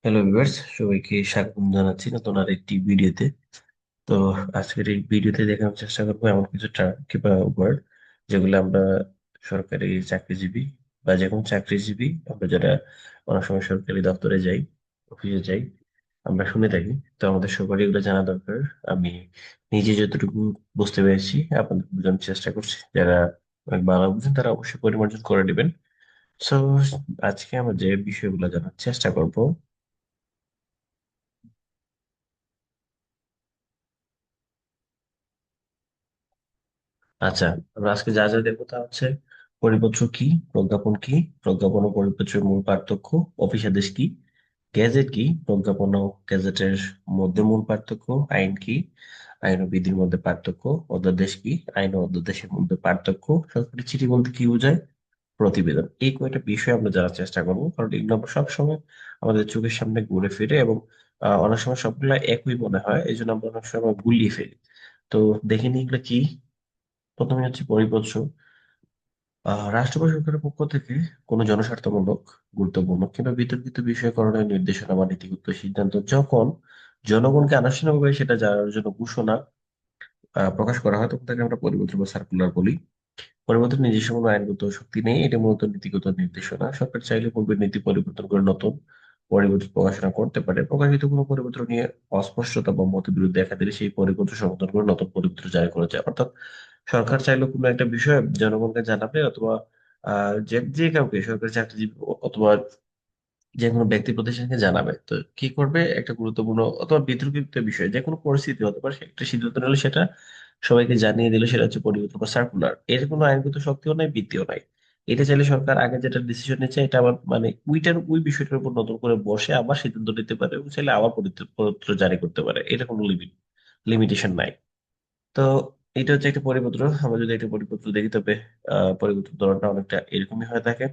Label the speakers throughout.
Speaker 1: Hello viewers, সবাইকে স্বাগত জানাচ্ছি নতুন আরেকটি ভিডিওতে। তো আজকের এই ভিডিওতে দেখানোর চেষ্টা করবো এমন কিছু টার্ম কিংবা ওয়ার্ড যেগুলো আমরা সরকারি চাকরিজীবী বা যে কোনো চাকরিজীবী আমরা যারা অনেক সময় সরকারি দপ্তরে যাই, অফিসে যাই, আমরা শুনে থাকি। তো আমাদের সবারই এগুলো জানা দরকার। আমি নিজে যতটুকু বুঝতে পেরেছি আপনাদের বোঝানোর চেষ্টা করছি। যারা অনেক ভালো বুঝেন তারা অবশ্যই পরিমার্জন করে নেবেন। সো আজকে আমরা যে বিষয়গুলো জানার চেষ্টা করব। আচ্ছা, আমরা আজকে যা যা দেখবো তা হচ্ছে পরিপত্র কি, প্রজ্ঞাপন কি, প্রজ্ঞাপন ও পরিপত্রের মূল পার্থক্য, অফিস আদেশ কি, গ্যাজেট কি, প্রজ্ঞাপন ও গ্যাজেটের মধ্যে মূল পার্থক্য, আইন কি, আইন ও বিধির মধ্যে পার্থক্য, অধ্যাদেশ কি, আইন ও অধ্যাদেশের মধ্যে পার্থক্য, সরকারি চিঠি বলতে কি বোঝায়, প্রতিবেদন। এই কয়েকটা বিষয় আমরা জানার চেষ্টা করবো, কারণ এগুলো আমরা সবসময় আমাদের চোখের সামনে ঘুরে ফিরে এবং অনেক সময় সবগুলা একই মনে হয়, এই জন্য আমরা অনেক সময় গুলিয়ে ফেলি। তো দেখে নিই এগুলো কি। প্রথমে হচ্ছে পরিপত্র। রাষ্ট্র বা সরকারের পক্ষ থেকে কোনো জনস্বার্থমূলক, গুরুত্বপূর্ণ কিংবা বিতর্কিত বিষয়করণের নির্দেশনা বা নীতিগত সিদ্ধান্ত যখন জনগণকে আনুষ্ঠানিকভাবে সেটা জানার জন্য ঘোষণা প্রকাশ করা হয়, তখন তাকে আমরা পরিপত্র বা সার্কুলার বলি। পরিবর্তন নিজস্ব কোনো আইনগত শক্তি নেই, এটি মূলত নীতিগত নির্দেশনা। সরকার চাইলে পূর্বের নীতি পরিবর্তন করে নতুন পরিবর্তন প্রকাশনা করতে পারে। প্রকাশিত কোনো পরিবর্তন নিয়ে অস্পষ্টতা বা মতবিরোধ দেখা দিলে সেই পরিবর্তন সংশোধন করে নতুন পরিবর্তন জারি করা যায়। অর্থাৎ সরকার চাইলে কোনো একটা বিষয় জনগণকে জানাবে, অথবা যে যে কাউকে, সরকারি চাকরিজীবী অথবা যে কোনো ব্যক্তি প্রতিষ্ঠানকে জানাবে। তো কি করবে, একটা গুরুত্বপূর্ণ অথবা বিতর্কিত বিষয় যে কোনো পরিস্থিতি হতে পারে, সে একটা সিদ্ধান্ত নিলে সেটা সবাইকে জানিয়ে দিলে সেটা হচ্ছে পরিবর্তন বা সার্কুলার। এর কোনো আইনগত শক্তিও নাই, ভিত্তিও নাই। এটা চাইলে সরকার আগে যেটা ডিসিশন নিচ্ছে এটা আবার মানে ওই বিষয়টার উপর নতুন করে বসে আবার সিদ্ধান্ত নিতে পারে এবং চাইলে আবার পরিপত্র জারি করতে পারে। এটা কোনো লিমিটেশন নাই। তো এটা হচ্ছে একটা পরিপত্র। আমরা যদি একটা পরিপত্র দেখি, তবে পরিপত্র ধরনটা অনেকটা এরকমই হয়ে থাকে।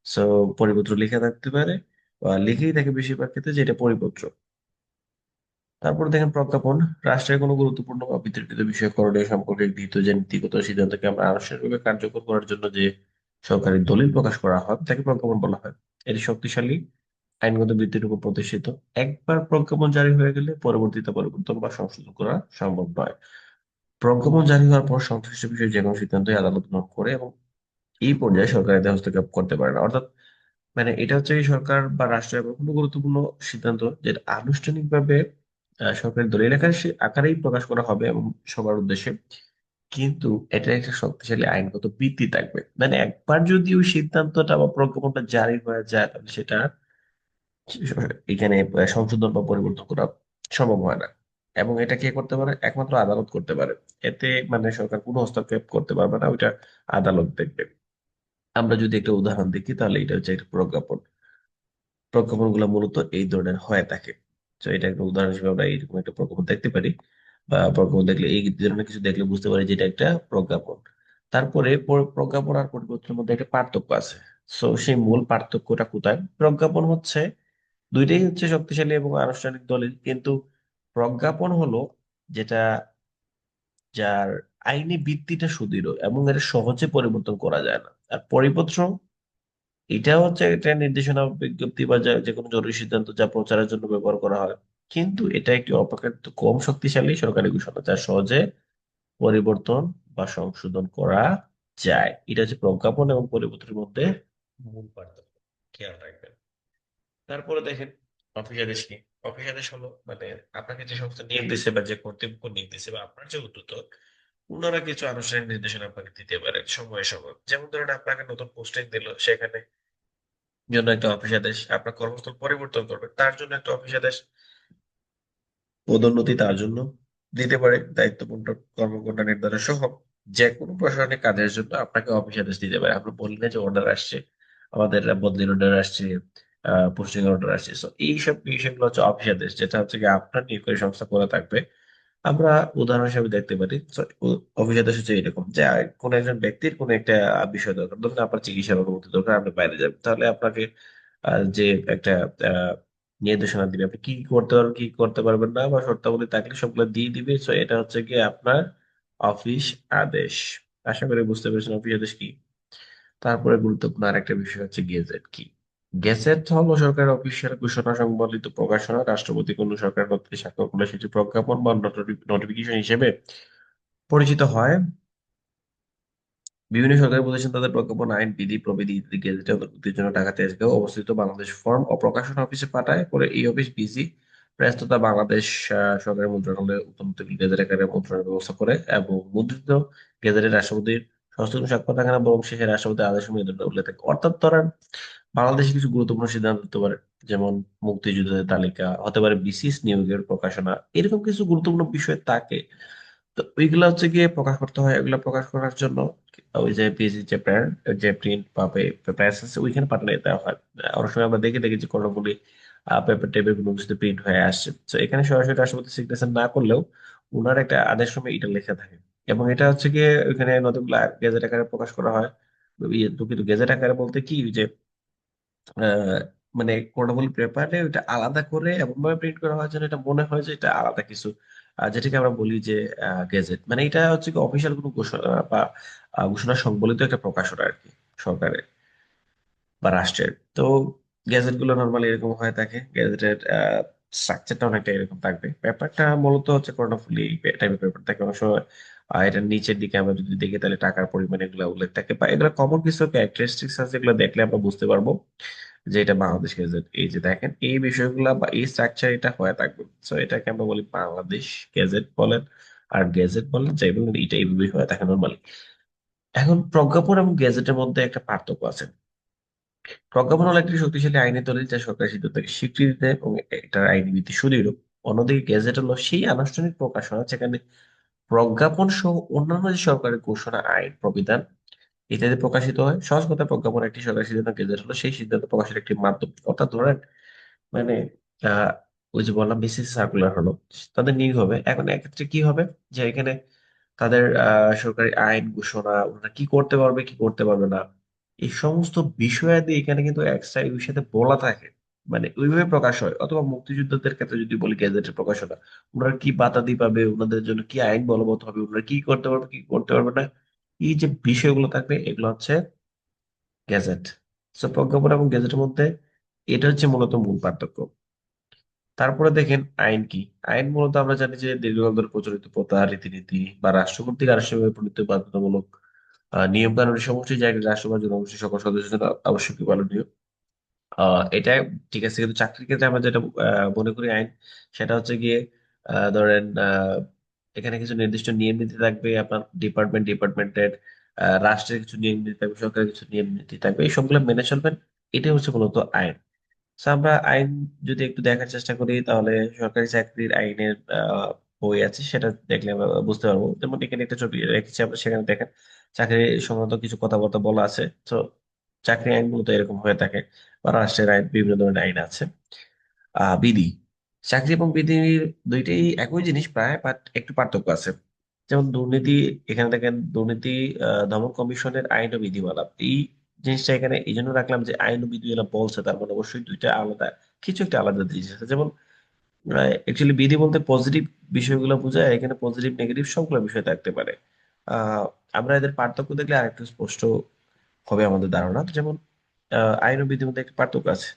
Speaker 1: সো পরিপত্র লেখা থাকতে পারে বা লিখেই থাকে বেশিরভাগ ক্ষেত্রে, যে এটা পরিপত্র। তারপর দেখেন প্রজ্ঞাপন। রাষ্ট্রের কোনো গুরুত্বপূর্ণ বা বিতর্কিত বিষয় করণীয় সম্পর্কে গৃহীত যে নীতিগত সিদ্ধান্তকে আমরা আনুষ্ঠানিকভাবে কার্যকর করার জন্য যে সরকারি দলিল প্রকাশ করা হয় তাকে প্রজ্ঞাপন বলা হয়। এটি শক্তিশালী আইনগত ভিত্তির উপর প্রতিষ্ঠিত। একবার প্রজ্ঞাপন জারি হয়ে গেলে পরবর্তীতে পরিবর্তন বা সংশোধন করা সম্ভব নয়। প্রজ্ঞাপন জারি হওয়ার পর সংশ্লিষ্ট বিষয়ে যে কোনো সিদ্ধান্তই আদালত গ্রহণ করে এবং এই পর্যায়ে সরকার এতে হস্তক্ষেপ করতে পারে না। অর্থাৎ মানে এটা হচ্ছে কি, সরকার বা রাষ্ট্রের কোনো গুরুত্বপূর্ণ সিদ্ধান্ত যেটা আনুষ্ঠানিকভাবে সরকারি দলিল আকারেই প্রকাশ করা হবে এবং সবার উদ্দেশ্যে, কিন্তু এটা একটা শক্তিশালী আইনগত ভিত্তি থাকবে। মানে একবার যদি ওই সিদ্ধান্তটা বা প্রজ্ঞাপনটা জারি হয়ে যায়, তাহলে সেটা এখানে সংশোধন বা পরিবর্তন করা সম্ভব হয় না। এবং এটা কে করতে পারে? একমাত্র আদালত করতে পারে। এতে মানে সরকার কোনো হস্তক্ষেপ করতে পারবে না, ওইটা আদালত দেখবে। আমরা যদি একটা উদাহরণ দেখি, তাহলে এটা হচ্ছে একটা প্রজ্ঞাপন। প্রজ্ঞাপন গুলো মূলত এই ধরনের হয়ে থাকে। তো এটা একটা উদাহরণ হিসেবে আমরা এইরকম একটা প্রজ্ঞাপন দেখতে পারি, বা প্রজ্ঞাপন দেখলে, এই ধরনের কিছু দেখলে বুঝতে পারি যে এটা একটা প্রজ্ঞাপন। তারপরে প্রজ্ঞাপন আর পরিপত্রের মধ্যে একটা পার্থক্য আছে। সো সেই মূল পার্থক্যটা কোথায়? প্রজ্ঞাপন হচ্ছে দুইটাই হচ্ছে শক্তিশালী এবং আনুষ্ঠানিক দলিল, কিন্তু প্রজ্ঞাপন হলো যেটা, যার আইনি ভিত্তিটা সুদৃঢ় এবং এটা সহজে পরিবর্তন করা যায় না। আর পরিপত্র, এটা হচ্ছে একটা নির্দেশনা, বিজ্ঞপ্তি বা যে কোনো জরুরি সিদ্ধান্ত যা প্রচারের জন্য ব্যবহার করা হয়। কিন্তু এটা একটি অপেক্ষাকৃত কম শক্তিশালী সরকারি ঘোষণা যা সহজে পরিবর্তন বা সংশোধন করা যায়। এটা হচ্ছে প্রজ্ঞাপন এবং পরিপত্রের মধ্যে মূল পার্থক্য, খেয়াল রাখবেন। তারপরে দেখেন অফিস আদেশ কি। অফিস আদেশ হলো মানে আপনাকে যে সংস্থা নিয়োগ দিচ্ছে বা যে কর্তৃপক্ষ নিয়োগ দিচ্ছে বা আপনার যে উদ্যোগ, ওনারা কিছু আনুষ্ঠানিক নির্দেশনা আপনাকে দিতে পারে সময়ে সময়। যেমন ধরেন আপনাকে নতুন পোস্টিং দিল, সেখানে জন্য একটা অফিস আদেশ। আপনার কর্মস্থল পরিবর্তন করবে তার জন্য একটা অফিস আদেশ। পদোন্নতি তার জন্য দিতে পারে। দায়িত্বপূর্ণ কর্মকর্তা নির্ধারণ সহ যে কোনো প্রশাসনিক কাজের জন্য আপনাকে অফিস আদেশ দিতে পারে। আমরা বলি না যে অর্ডার আসছে, আমাদের বদলির অর্ডার আসছে, পোস্টিং অর্ডার আসছে। তো এইসব বিষয়গুলো হচ্ছে অফিস আদেশ, যেটা হচ্ছে কি আপনার নিয়োগকারী সংস্থা করে থাকবে। আমরা উদাহরণ হিসেবে দেখতে পারি। So, অফিস আদেশ হচ্ছে এরকম যে কোন একজন ব্যক্তির কোন একটা বিষয় দরকার, ধরুন আপনার চিকিৎসার অনুমতি দরকার, আপনি বাইরে যাবেন, তাহলে আপনাকে যে একটা আহ, নির্দেশনা দিবে আপনি কি কি করতে পারবেন, কি কি করতে পারবেন না, বা শর্তাবলী থাকলে সবগুলো দিয়ে দিবে। তো এটা হচ্ছে কি আপনার অফিস আদেশ। আশা করি বুঝতে পেরেছেন অফিস আদেশ কি। তারপরে গুরুত্বপূর্ণ আরেকটা বিষয় হচ্ছে গেজেট কি। গেজেট হলো সরকারের অফিসিয়াল ঘোষণা সংবলিত প্রকাশনা, রাষ্ট্রপতি কোন সরকার কর্তৃক স্বাক্ষর করলে সেটি প্রজ্ঞাপন বা নোটিফিকেশন হিসেবে পরিচিত হয়। বিভিন্ন সরকারি প্রতিষ্ঠান তাদের প্রজ্ঞাপন, আইন, বিধি প্রভৃতি ইত্যাদি গেজেটে অন্তর্ভুক্তির জন্য ঢাকা তেজগাঁও অবস্থিত বাংলাদেশ ফর্ম ও প্রকাশনা অফিসে পাঠায়। পরে এই অফিস বিসি প্রেস তথা বাংলাদেশ সরকারি মন্ত্রণালয়ে উত্তোলিত গেজেট আকারে মুদ্রণের ব্যবস্থা করে, এবং মুদ্রিত গেজেটে রাষ্ট্রপতির সরাসরি কোনো স্বাক্ষর থাকে না, বরং শেষে রাষ্ট্রপতির আদেশ উল্লেখ থাকে। অর্থাৎ ধরেন বাংলাদেশে কিছু গুরুত্বপূর্ণ সিদ্ধান্ত হতে পারে, যেমন মুক্তিযুদ্ধের তালিকা হতে পারে, বিসিএস নিয়োগের প্রকাশনা, এরকম কিছু গুরুত্বপূর্ণ বিষয় থাকে। তো ওইগুলো হচ্ছে গিয়ে প্রকাশ করতে হয়। এগুলো প্রকাশ করার জন্য ওই যে পিএসসি যে প্যান্ট, যে প্রিন্ট পাবে প্রেস আছে, ওইখানে পাঠানো দেওয়া হয়। অনেক সময় আমরা দেখে দেখি যে কর্ণফুলী পেপার টেপের কোনো কিছু প্রিন্ট হয়ে আসছে, তো এখানে সরাসরি রাষ্ট্রপতি সিগনেচার না করলেও ওনার একটা আদেশ সময় এটা লেখা থাকে, এবং এটা হচ্ছে গিয়ে ওইখানে নতুনগুলো গেজেট আকারে প্রকাশ করা হয়। দুঃখিত, গেজেট আকারে বলতে কি যে আহ, মানে পোর্টেবল পেপারে ওটা আলাদা করে এমন ভাবে প্রিন্ট করা হয় যেন এটা মনে হয় যে এটা আলাদা কিছু, যেটাকে আমরা বলি যে গেজেট। মানে এটা হচ্ছে কি অফিসিয়াল কোনো ঘোষণা বা ঘোষণা সংবলিত একটা প্রকাশনা আর কি, সরকারের বা রাষ্ট্রের। তো গ্যাজেট গুলো নর্মালি এরকম হয়ে থাকে। গ্যাজেটের স্ট্রাকচারটা অনেকটা এরকম থাকবে। পেপারটা মূলত হচ্ছে কর্ণফুলী টাইপের পেপার থাকে অনেক সময়। এটার নিচের দিকে আমরা যদি দেখি তাহলে টাকার পরিমাণ এগুলো উল্লেখ থাকে, বা এগুলো কমন কিছু ক্যারেক্টারিস্টিক্স আছে, এগুলো দেখলে আমরা বুঝতে পারবো যে এটা বাংলাদেশ গেজেট। এই যে দেখেন এই বিষয়গুলো বা এই স্ট্রাকচার এটা হয়ে থাকবে। তো এটাকে আমরা বলি বাংলাদেশ গেজেট বলেন আর গেজেট বলেন, যাই বলেন, এটা এইভাবেই হয়ে থাকে নর্মালি। এখন প্রজ্ঞাপন এবং গেজেটের মধ্যে একটা পার্থক্য আছে। প্রজ্ঞাপন হলো একটি শক্তিশালী আইনি দলিল যা সরকারি সিদ্ধান্তকে স্বীকৃতি দেয় এবং এটার আইনি ভিত্তি সুদৃঢ়। অন্যদিকে গেজেট হলো সেই আনুষ্ঠানিক প্রকাশনা যেখানে প্রজ্ঞাপন সহ অন্যান্য যে সরকারি ঘোষণা, আইন, প্রবিধান ইত্যাদি প্রকাশিত হয়। সহজ কথা, প্রজ্ঞাপন একটি সরকারি সিদ্ধান্ত, গেজেট হলো সেই সিদ্ধান্ত প্রকাশের একটি মাধ্যম। অর্থাৎ ধরেন মানে আহ ওই যে বললাম বিসিসি সার্কুলার হলো, তাদের নিয়োগ হবে। এখন এক্ষেত্রে কি হবে যে এখানে তাদের সরকারি আইন ঘোষণা, ওনারা কি করতে পারবে কি করতে পারবে না, এই সমস্ত বিষয়াদি এখানে কিন্তু এক্সট্রা ওই সাথে বলা থাকে, মানে ওইভাবে প্রকাশ হয়। অথবা মুক্তিযোদ্ধাদের ক্ষেত্রে যদি বলি গেজেটের প্রকাশনা, ওনারা কি বাতাদি পাবে, ওনাদের জন্য কি আইন বলবৎ হবে, ওনারা কি করতে পারবে কি করতে পারবে না, এই যে বিষয়গুলো থাকবে এগুলো হচ্ছে গেজেট। সো প্রজ্ঞাপন এবং গেজেটের মধ্যে এটা হচ্ছে মূলত মূল পার্থক্য। তারপরে দেখেন আইন কি। আইন মূলত আমরা জানি যে দীর্ঘকাল ধরে প্রচলিত প্রথা, রীতিনীতি বা রাষ্ট্র কর্তৃক আনুষ্ঠানিকভাবে প্রণীত বাধ্যতামূলক নিয়ম কানুনের সমষ্টি, জায়গায় রাষ্ট্র বা জনগোষ্ঠীর সকল সদস্যদের জন্য আবশ্যকীয় পালনীয়। এটা ঠিক আছে, কিন্তু চাকরির ক্ষেত্রে আমরা যেটা মনে করি আইন, সেটা হচ্ছে গিয়ে ধরেন এখানে কিছু নির্দিষ্ট নিয়ম নীতি থাকবে, আপনার ডিপার্টমেন্টের রাষ্ট্রের কিছু নিয়ম নীতি থাকবে, সরকারের কিছু নিয়ম নীতি থাকবে, এই সবগুলো মেনে চলবেন। এটাই হচ্ছে মূলত আইন। So, আমরা আইন যদি একটু দেখার চেষ্টা করি তাহলে সরকারি চাকরির আইনের বই আছে, সেটা দেখলে আমরা বুঝতে পারবো। যেমন এখানে একটা ছবি রেখেছি আমরা, সেখানে দেখেন চাকরি সংক্রান্ত কিছু কথাবার্তা বলা আছে। তো চাকরি আইন মূলত এরকম হয়ে থাকে, বা রাষ্ট্রের আইন, বিভিন্ন ধরনের আইন আছে। বিধি, চাকরি এবং বিধি দুইটাই একই জিনিস প্রায়, বাট একটু পার্থক্য আছে। যেমন দুর্নীতি, এখানে দেখেন দুর্নীতি দমন কমিশনের আইন ও বিধিমালা, এই জিনিসটা এখানে এই জন্য রাখলাম যে আইন ও বিধিমালা বলছে, তার মানে অবশ্যই দুইটা আলাদা, কিছু একটা আলাদা জিনিস আছে। যেমন অ্যাকচুয়ালি বিধি বলতে পজিটিভ বিষয়গুলো বোঝায়, এখানে পজিটিভ নেগেটিভ সবগুলো বিষয় থাকতে পারে। আহ আমরা এদের পার্থক্য দেখলে আরেকটু স্পষ্ট হবে আমাদের ধারণা। যেমন আইন ও বিধির মধ্যে একটা পার্থক্য আছে।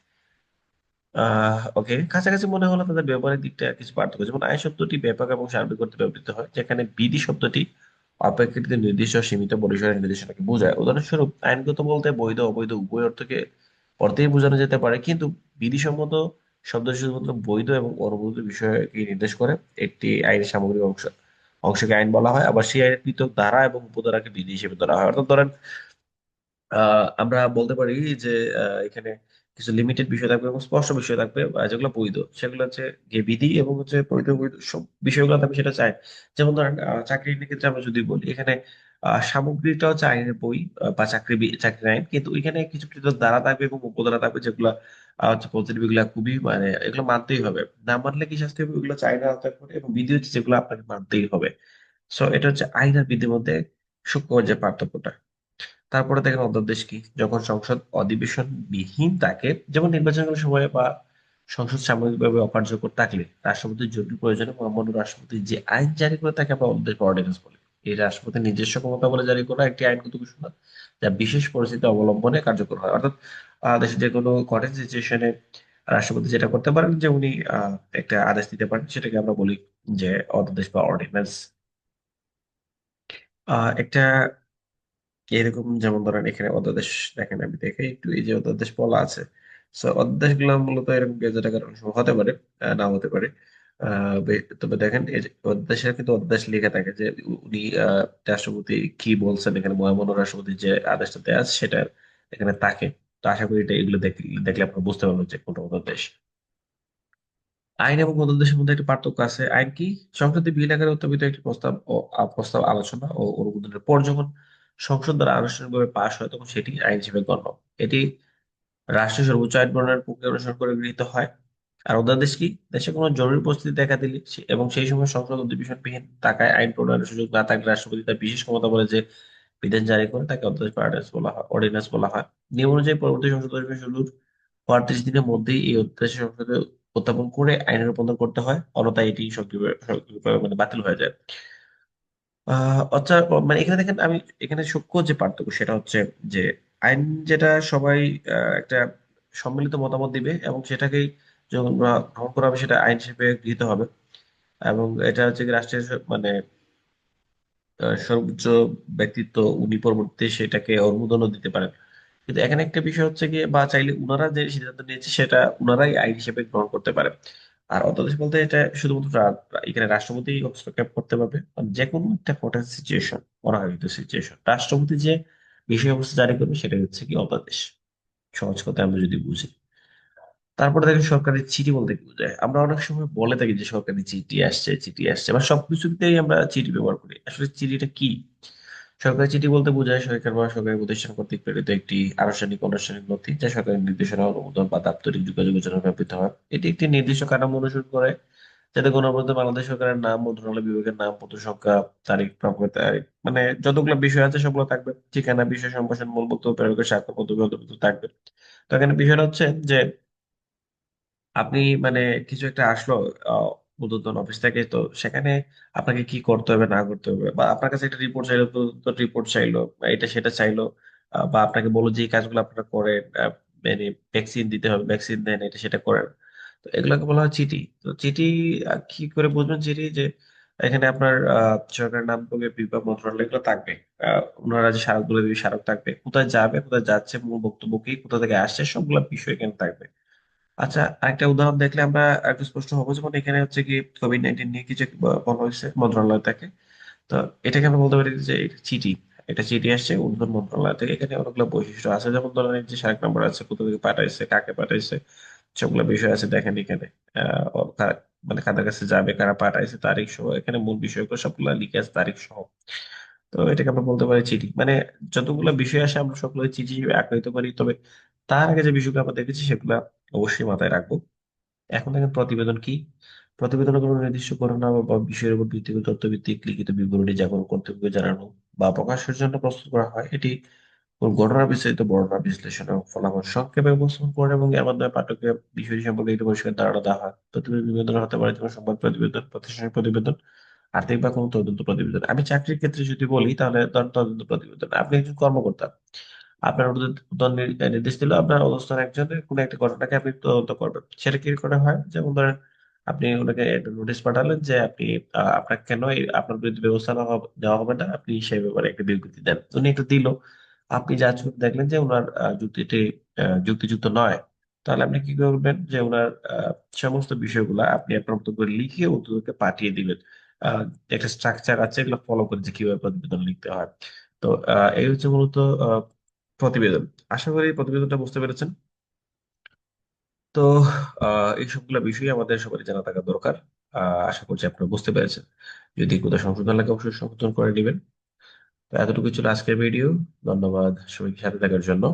Speaker 1: ওকে, কাছাকাছি মনে হলো তাদের ব্যবহারিক দিকটা কিছু পার্থক্য। যেমন আইন শব্দটি ব্যাপক এবং সার্বিক অর্থে ব্যবহৃত হয়, যেখানে বিধি শব্দটি অপেক্ষাকৃত নির্দিষ্ট সীমিত পরিসরের নির্দেশনাকে বোঝায়। উদাহরণস্বরূপ আইনগত বলতে বৈধ অবৈধ উভয় অর্থেই বোঝানো যেতে পারে, কিন্তু বিধিসম্মত শব্দ শুধুমাত্র বৈধ এবং অনুমোদিত বিষয়কে নির্দেশ করে। একটি আইনের সামগ্রিক অংশকে আইন বলা হয়, আবার সেই আইনের পৃথক ধারা এবং উপধারাকে বিধি হিসেবে ধরা হয়। অর্থাৎ ধরেন আমরা বলতে পারি যে এখানে কিছু লিমিটেড বিষয় থাকবে এবং স্পষ্ট বিষয় থাকবে, যেগুলো বৈধ সেগুলো হচ্ছে যে বিধি, এবং হচ্ছে বৈধ বৈধ সব বিষয়গুলো থাকবে সেটা চাই। যেমন ধরেন চাকরি আইনের ক্ষেত্রে আমরা যদি বলি, এখানে সামগ্রিকটা হচ্ছে আইনের বই বা চাকরির আইন, কিন্তু এখানে কিছু কিছু ধারা থাকবে এবং উপধারা থাকবে যেগুলো হচ্ছে পজিটিভ, এগুলো খুবই মানে এগুলো মানতেই হবে, না মানলে কি শাস্তি হবে, এগুলো চাই না আওতায় পড়ে। এবং বিধি হচ্ছে যেগুলো আপনাকে মানতেই হবে। সো এটা হচ্ছে আইন আর বিধির মধ্যে সূক্ষ্ম যে পার্থক্যটা। তারপরে দেখেন অধ্যাদেশ কি। যখন সংসদ অধিবেশন বিহীন থাকে, যেমন নির্বাচনের সময় বা সংসদ সাময়িকভাবে অকার্যকর থাকলে, রাষ্ট্রপতির জরুরি প্রয়োজনে মহামান্য রাষ্ট্রপতি যে আইন জারি করে তাকে আমরা অধ্যাদেশ বা অর্ডিন্যান্স বলি। এই রাষ্ট্রপতির নিজস্ব ক্ষমতা বলে জারি করা একটি আইনগত ঘোষণা, যা বিশেষ পরিস্থিতি অবলম্বনে কার্যকর হয়। অর্থাৎ দেশের যে কোনো কঠিন সিচুয়েশনে রাষ্ট্রপতি যেটা করতে পারেন যে উনি একটা আদেশ দিতে পারেন, সেটাকে আমরা বলি যে অধ্যাদেশ বা অর্ডিন্যান্স। একটা এরকম যেমন ধরেন এখানে অধ্যাদেশ, দেখেন আমি দেখে একটু, এই যে অধ্যাদেশ বলা আছে, অধ্যাদেশ গুলো মূলত এরকম গেজেট আকারে অনেক সময় হতে পারে, নাও হতে পারে। তবে দেখেন এই যে অধ্যাদেশে কিন্তু অধ্যাদেশ লেখা থাকে যে উনি রাষ্ট্রপতি কি বলছেন, এখানে মহামান্য রাষ্ট্রপতি যে আদেশটা দেওয়া আছে সেটা এখানে থাকে। তো আশা করি এগুলো দেখলে দেখলে আপনারা বুঝতে পারবেন যে কোনটা অধ্যাদেশ। আইন এবং অধ্যাদেশের মধ্যে একটা পার্থক্য আছে। আইন কি? সংসদে বিল আকারে উত্থাপিত একটি প্রস্তাব ও প্রস্তাব আলোচনা ও অনুমোদনের পর যখন সংসদ দ্বারা আনুষ্ঠানিকভাবে পাশ হয় তখন সেটি আইন হিসেবে গণ্য। এটি রাষ্ট্রের সর্বোচ্চ আইন প্রণয়নের প্রক্রিয়া অনুসরণ করে গৃহীত হয়। আর অধ্যাদেশ কি? দেশে কোনো জরুরি পরিস্থিতি দেখা দিলে এবং সেই সময় সংসদ অধিবেশনবিহীন থাকায় আইন প্রণয়নের সুযোগ না থাকলে রাষ্ট্রপতি তার বিশেষ ক্ষমতা বলে যে বিধান জারি করে তাকে অধ্যাদেশ বা অর্ডিন্যান্স বলা হয়। নিয়ম অনুযায়ী পরবর্তী সংসদ অধিবেশন শুরুর ৩৫ দিনের মধ্যেই এই অধ্যাদেশ সংসদে উত্থাপন করে আইনে রূপান্তর করতে হয়, অন্যথায় এটি সক্রিয়ভাবে মানে বাতিল হয়ে যায়। অর্থাৎ মানে এখানে দেখেন, আমি এখানে সূক্ষ্ম যে পার্থক্য সেটা হচ্ছে যে আইন যেটা সবাই একটা সম্মিলিত মতামত দিবে এবং সেটাকেই যখন গ্রহণ করা হবে সেটা আইন হিসেবে গৃহীত হবে। এবং এটা হচ্ছে কি রাষ্ট্রের মানে সর্বোচ্চ ব্যক্তিত্ব, উনি পরবর্তীতে সেটাকে অনুমোদনও দিতে পারেন। কিন্তু এখানে একটা বিষয় হচ্ছে গিয়ে, বা চাইলে উনারা যে সিদ্ধান্ত নিয়েছে সেটা উনারাই আইন হিসেবে গ্রহণ করতে পারে। আর অধ্যাদেশ বলতে এটা শুধুমাত্র এখানে রাষ্ট্রপতি হস্তক্ষেপ করতে পারবে। মানে যে কোনো একটা কঠিন সিচুয়েশন, অনাকাঙ্ক্ষিত সিচুয়েশন, রাষ্ট্রপতি যে বিষয়বস্তু জারি করবে সেটাই হচ্ছে কি অধ্যাদেশ, সহজ কথা আমরা যদি বুঝি। তারপরে দেখেন সরকারি চিঠি বলতে কি বোঝায়। আমরা অনেক সময় বলে থাকি যে সরকারি চিঠি আসছে, চিঠি আসছে, বা সবকিছুতেই আমরা চিঠি ব্যবহার করি। আসলে চিঠিটা কি? সরকারি চিঠি বলতে বোঝায় সরকার বা সরকারি প্রতিষ্ঠান কর্তৃক প্রেরিত একটি আনুষ্ঠানিক আনুষ্ঠানিক নথি যা সরকারের নির্দেশনা, অনুমোদন বা দাপ্তরিক যোগাযোগের জন্য ব্যবহৃত হয়। এটি একটি নির্দিষ্ট কাঠামো অনুসরণ করে, যাতে গণপ্রজাতন্ত্রী বাংলাদেশ সরকারের নাম, মন্ত্রণালয় বিভাগের নাম, পত্র সংখ্যা, তারিখ, প্রাপ্যতা তারিখ, মানে যতগুলো বিষয় আছে সবগুলো থাকবে। ঠিকানা, বিষয় সম্ভাষণ, মূল বক্তব্য, প্রেরকের স্বাক্ষর, পদবি অন্তর্ভুক্ত থাকবে। তো এখানে বিষয়টা হচ্ছে যে আপনি মানে কিছু একটা আসলো ঊর্ধ্বতন অফিস থেকে, তো সেখানে আপনাকে কি করতে হবে না করতে হবে, বা আপনার কাছে একটা রিপোর্ট চাইলো, তো রিপোর্ট চাইলো, বা এটা সেটা চাইলো, বা আপনাকে বললো যে এই কাজগুলো আপনারা করেন, মানে ভ্যাকসিন দিতে হবে, ভ্যাকসিন দেন, এটা সেটা করেন। তো এগুলোকে বলা হয় চিঠি। তো চিঠি কি করে বুঝবেন চিঠি? যে এখানে আপনার সরকারের নাম থাকবে, বিভাগ, মন্ত্রণালয় এগুলো থাকবে। ওনারা যে স্মারকগুলো দিবে স্মারক থাকবে, কোথায় যাবে, কোথায় যাচ্ছে, মূল বক্তব্য কি, কোথা থেকে আসছে, সবগুলা বিষয় এখানে থাকবে। আচ্ছা, আরেকটা উদাহরণ দেখলে আমরা একটু স্পষ্ট হবো। যেমন এখানে হচ্ছে কি কোভিড-19 নিয়ে কিছু একটা বলা হয়েছে মন্ত্রণালয় থেকে। তো এটাকে আমরা বলতে পারি যে এটা চিঠি। এটা চিঠি আসছে ঊর্ধ্বতন মন্ত্রণালয় থেকে। এখানে অনেকগুলো বৈশিষ্ট্য আছে, যেমন ধরেন এই যে সার্ক নাম্বার আছে, কোথা থেকে পাঠাইছে, কাকে পাঠাইছে, সবগুলো বিষয় আছে দেখেন এখানে। মানে কাদের কাছে যাবে, কারা পাঠাইছে, তারিখ সহ এখানে মূল বিষয়গুলো সবগুলো লিখে আছে তারিখ সহ। তো এটাকে আমরা বলতে পারি চিঠি। মানে যতগুলো বিষয় আসে আমরা সবগুলো চিঠি হিসেবে আখ্যায়িত করি। তবে তার আগে যে বিষয়গুলো আমরা দেখেছি সেগুলো অবশ্যই মাথায় রাখবো। এখন দেখেন প্রতিবেদন কি? প্রতিবেদন কোনো নির্দিষ্ট ঘটনা বা বিষয়ের উপর ভিত্তি করে তথ্যভিত্তিক লিখিত বিবরণী যা কোনো কর্তৃপক্ষকে জানানো বা প্রকাশের জন্য প্রস্তুত করা হয়। এটি কোন ঘটনার বিস্তারিত বর্ণনা, বিশ্লেষণ এবং ফলাফল সংক্ষেপে উপস্থাপন করে এবং এর মাধ্যমে পাঠকের বিষয়টি সম্পর্কে একটি পরিষ্কার ধারণা দেওয়া হয়। প্রতিবেদন হতে পারে যেমন সংবাদ প্রতিবেদন, প্রতিষ্ঠানের প্রতিবেদন, আর্থিক বা কোনো তদন্ত প্রতিবেদন। আমি চাকরির ক্ষেত্রে যদি বলি তাহলে ধরেন তদন্ত প্রতিবেদন। আপনি একজন কর্মকর্তা, আপনার ঊর্ধ্বতন নির্দেশ দিল আপনার অবস্থান একজনের কোনো একটা ঘটনাকে আপনি তদন্ত করবেন, সেটা কি করে হয়? যেমন ধরেন আপনি ওনাকে একটা নোটিশ পাঠালেন যে আপনি আপনার কেন আপনার বিরুদ্ধে ব্যবস্থা নেওয়া হবে না, আপনি সেই ব্যাপারে একটা বিবৃতি দেন। উনি একটু দিল, আপনি যাচাই করে দেখলেন যে ওনার যুক্তিটি যুক্তিযুক্ত নয়, তাহলে আপনি কি করবেন যে ওনার সমস্ত বিষয়গুলো আপনি আপনার মতো করে লিখে ওদেরকে পাঠিয়ে দিবেন। আহ, একটা স্ট্রাকচার আছে, এগুলো ফলো করে যে কিভাবে প্রতিবেদন লিখতে হয়। তো এই হচ্ছে মূলত প্রতিবেদন। আশা করি প্রতিবেদনটা বুঝতে পেরেছেন। তো এই সবগুলো বিষয় আমাদের সবারই জানা থাকা দরকার। আশা করছি আপনারা বুঝতে পেরেছেন। যদি কোথাও সংশোধন লাগে অবশ্যই সংশোধন করে নেবেন। তো এতটুকু ছিল আজকের ভিডিও। ধন্যবাদ সবাইকে সাথে থাকার জন্য।